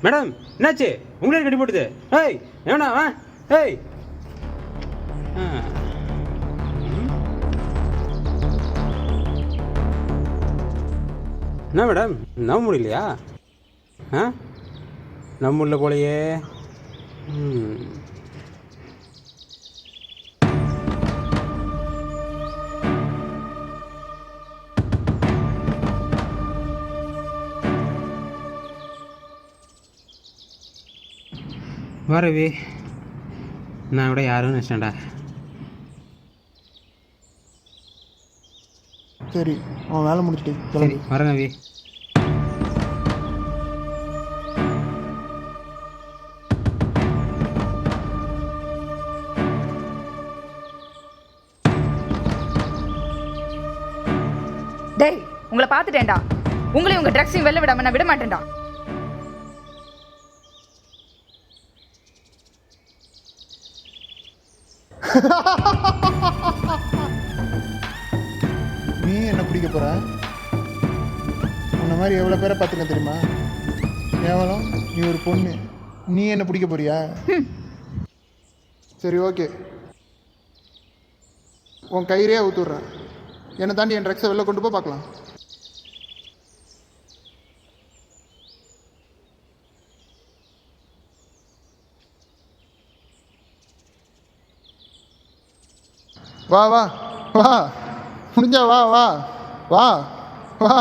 Madam என்னாச்சு உங்களே கட்டி போட்டுது? ஏய் வேணா வா. ஏய் என்ன மேடம் நம்ப முடியலையா? நம்ப முடியல போலையே. வரவி நான் விட யாரும் நினச்சேன்டா. சரி அவன் வேலை முடிச்சுட்டு சரி வரேன் வி. டேய் உங்களை பார்த்துட்டேன்டா. உங்களையும் உங்க ட்ரக்ஸையும் வெளில விடாம நான் விட மாட்டேன்டா. நீ என்ன பிடிக்க போற? உன்ன மாதிரி எவ்வளோ பேரை பார்த்துக்க தெரியுமா? கேவலம் நீ ஒரு பொண்ணு, நீ என்ன பிடிக்க போறியா? சரி ஓகே, உன் கயிறே ஊத்துடுறேன். என்னை தாண்டி என் ட்ரக்ஸை வெளில கொண்டு போய் பார்க்கலாம். வா வா வா, முடிஞ்சா வா வா வா வா.